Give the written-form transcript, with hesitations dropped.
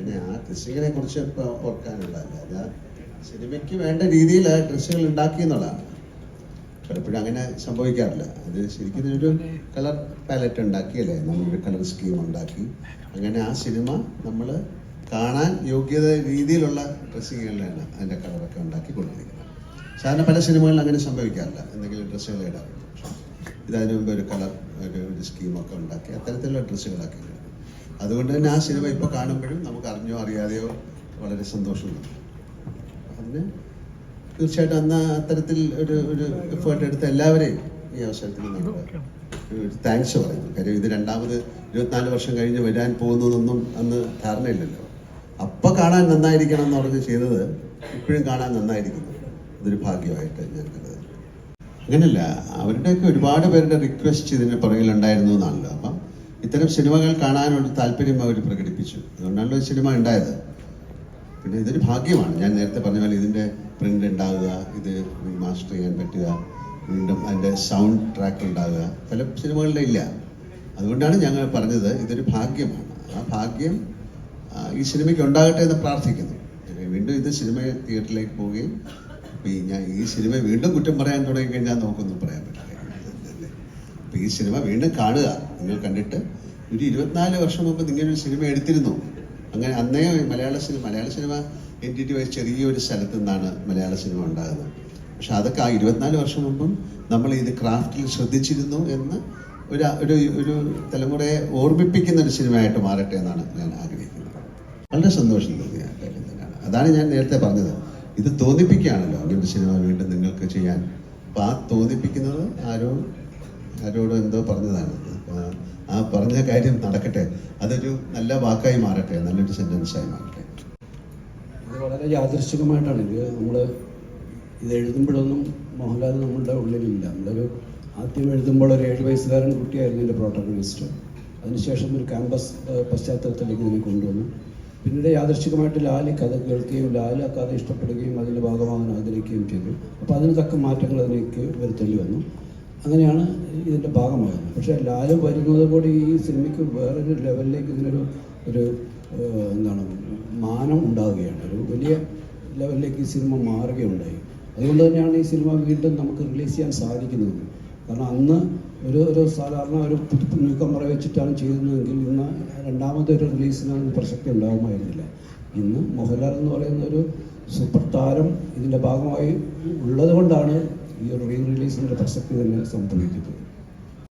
പിന്നെ ആ ഡ്രസ്സിങ്ങിനെ കുറിച്ച് ഇപ്പോൾ ഓർക്കാനുള്ളതല്ല, ഞാൻ സിനിമയ്ക്ക് വേണ്ട രീതിയിൽ ആ ഡ്രസ്സുകൾ ഉണ്ടാക്കി എന്നുള്ളതാണ്. പലപ്പോഴും അങ്ങനെ സംഭവിക്കാറില്ല. അത് ശരിക്കും ഒരു കളർ പാലറ്റ് ഉണ്ടാക്കിയല്ലേ, നമ്മളൊരു കളർ സ്കീം ഉണ്ടാക്കി അങ്ങനെ ആ സിനിമ നമ്മൾ കാണാൻ യോഗ്യത രീതിയിലുള്ള ഡ്രസ്സിങ്ങുകളിലാണ് അതിൻ്റെ കളറൊക്കെ ഉണ്ടാക്കി കൊണ്ടിരിക്കുന്നത്. സാധാരണ പല സിനിമകളിൽ അങ്ങനെ സംഭവിക്കാറില്ല, എന്തെങ്കിലും ഡ്രസ്സുകൾ ഇടാറുണ്ട്. ഇതിനു മുമ്പ് ഒരു കളർ ഒരു സ്കീമൊക്കെ ഉണ്ടാക്കി അത്തരത്തിലുള്ള ഡ്രസ്സുകളൊക്കെ ഉണ്ട്. അതുകൊണ്ട് തന്നെ ആ സിനിമ ഇപ്പോൾ കാണുമ്പോഴും നമുക്ക് അറിഞ്ഞോ അറിയാതെയോ വളരെ സന്തോഷമുണ്ട്. അതിന് തീർച്ചയായിട്ടും അന്ന് അത്തരത്തിൽ ഒരു എഫേർട്ട് എടുത്ത എല്ലാവരെയും ഈ അവസരത്തിൽ നമ്മൾ ഒരു താങ്ക്സ് പറയുന്നു. കാര്യം ഇത് രണ്ടാമത് 24 വർഷം കഴിഞ്ഞ് വരാൻ പോകുന്നതൊന്നും അന്ന് ധാരണയില്ലല്ലോ. അപ്പം കാണാൻ നന്നായിരിക്കണം എന്ന് പറഞ്ഞ് ചെയ്തത് ഇപ്പോഴും കാണാൻ നന്നായിരിക്കുന്നു. ഇതൊരു ഭാഗ്യമായിട്ട് ഞാൻ കരുതുന്നു. അങ്ങനെയല്ല, അവരുടെയൊക്കെ ഒരുപാട് പേരുടെ റിക്വസ്റ്റ് ഇതിന് പുറകിലുണ്ടായിരുന്നു എന്നാണല്ലോ. അപ്പം ഇത്തരം സിനിമകൾ കാണാനൊരു താല്പര്യം അവർ പ്രകടിപ്പിച്ചു. അതുകൊണ്ടാണല്ലോ ഈ സിനിമ ഉണ്ടായത്. പിന്നെ ഇതൊരു ഭാഗ്യമാണ്. ഞാൻ നേരത്തെ പറഞ്ഞ പോലെ ഇതിൻ്റെ പ്രിൻ്റ് ഉണ്ടാവുക, ഇത് മാസ്റ്റർ ചെയ്യാൻ പറ്റുക, വീണ്ടും അതിൻ്റെ സൗണ്ട് ട്രാക്ക് ഉണ്ടാവുക, പല സിനിമകളിലും ഇല്ല. അതുകൊണ്ടാണ് ഞങ്ങൾ പറഞ്ഞത് ഇതൊരു ഭാഗ്യമാണ്. ആ ഭാഗ്യം ഈ സിനിമയ്ക്ക് ഉണ്ടാകട്ടെ എന്ന് പ്രാർത്ഥിക്കുന്നു. വീണ്ടും ഇത് സിനിമ തിയേറ്ററിലേക്ക് പോവുകയും ഞാൻ ഈ സിനിമ വീണ്ടും കുറ്റം പറയാൻ തുടങ്ങിക്കഴിഞ്ഞാൽ നമുക്കൊന്നും പറയാൻ പറ്റില്ല. അപ്പോൾ ഈ സിനിമ വീണ്ടും കാണുക. നിങ്ങൾ കണ്ടിട്ട് ഒരു 24 വർഷം മുമ്പ് നിങ്ങളൊരു സിനിമ എടുത്തിരുന്നു. അങ്ങനെ അന്നേ മലയാള സിനിമ എൻറ്റിറ്റി വൈസ് ചെറിയൊരു സ്ഥലത്തു നിന്നാണ് മലയാള സിനിമ ഉണ്ടാകുന്നത്. പക്ഷെ അതൊക്കെ ആ 24 വർഷം മുമ്പും നമ്മൾ ഇത് ക്രാഫ്റ്റിൽ ശ്രദ്ധിച്ചിരുന്നു എന്ന് ഒരു തലമുറയെ ഓർമ്മിപ്പിക്കുന്ന ഒരു സിനിമയായിട്ട് മാറട്ടെ എന്നാണ് ഞാൻ ആഗ്രഹിക്കുന്നത്. വളരെ സന്തോഷം തോന്നിയ കാര്യം തന്നെയാണ്. അതാണ് ഞാൻ നേരത്തെ പറഞ്ഞത്, ഇത് തോന്നിപ്പിക്കുകയാണല്ലോ അങ്ങനൊരു സിനിമ വീണ്ടും നിങ്ങൾക്ക് ചെയ്യാൻ. അപ്പം ആ തോന്നിപ്പിക്കുന്നത് ആരോടും എന്തോ പറഞ്ഞതാണ്. ആ പറഞ്ഞ കാര്യം നടക്കട്ടെ, അതൊരു നല്ല വാക്കായി മാറട്ടെ, നല്ലൊരു സെൻറ്റൻസായി മാറട്ടെ. ഇത് വളരെ യാദൃശ്ചികമായിട്ടാണ്. ഇത് എഴുതുമ്പോഴൊന്നും മോഹൻലാൽ നമ്മളുടെ ഉള്ളിലില്ല. ആദ്യം എഴുതുമ്പോൾ ഒരു 7 വയസ്സുകാരൻ കുട്ടിയായിരുന്നു എൻ്റെ പ്രോട്ടഗണിസ്റ്റ്. അതിനുശേഷം ഒരു ക്യാമ്പസ് പശ്ചാത്തലത്തിലേക്ക് ഇതിനെ കൊണ്ടുവന്നു. പിന്നീട് യാദൃശ്ചികമായിട്ട് ലാൽ കഥ കേൾക്കുകയും ലാൽ ആ കഥ ഇഷ്ടപ്പെടുകയും അതിൻ്റെ ഭാഗമാകാൻ ആഗ്രഹിക്കുകയും ചെയ്തു. അപ്പോൾ അതിന് തക്ക മാറ്റങ്ങൾ അതിലേക്ക് വരുത്തേണ്ടി വന്നു. അങ്ങനെയാണ് ഇതിൻ്റെ ഭാഗമാകുന്നത്. പക്ഷേ ലാൽ വരുന്നത് കൂടി ഈ സിനിമയ്ക്ക് വേറൊരു ലെവലിലേക്ക് ഇതിനൊരു മാനം ഉണ്ടാവുകയാണ്. ഒരു വലിയ ലെവലിലേക്ക് ഈ സിനിമ മാറുകയുണ്ടായി. അതുകൊണ്ട് തന്നെയാണ് ഈ സിനിമ വീണ്ടും നമുക്ക് റിലീസ് ചെയ്യാൻ സാധിക്കുന്നത്. കാരണം അന്ന് ഒരു സാധാരണ ഒരു നീക്കം വെച്ചിട്ടാണ് ചെയ്തിരുന്നതെങ്കിൽ ഇന്ന് രണ്ടാമതൊരു റിലീസിന് പ്രസക്തി ഉണ്ടാകുമായിരുന്നില്ല. ഇന്ന് മോഹൻലാൽ എന്ന് പറയുന്ന ഒരു സൂപ്പർ താരം ഇതിൻ്റെ ഭാഗമായി ഉള്ളത് കൊണ്ടാണ് ഈ ഒരു റീ റിലീസിൻ്റെ പ്രസക്തി തന്നെ സംഭവിക്കുന്നത്.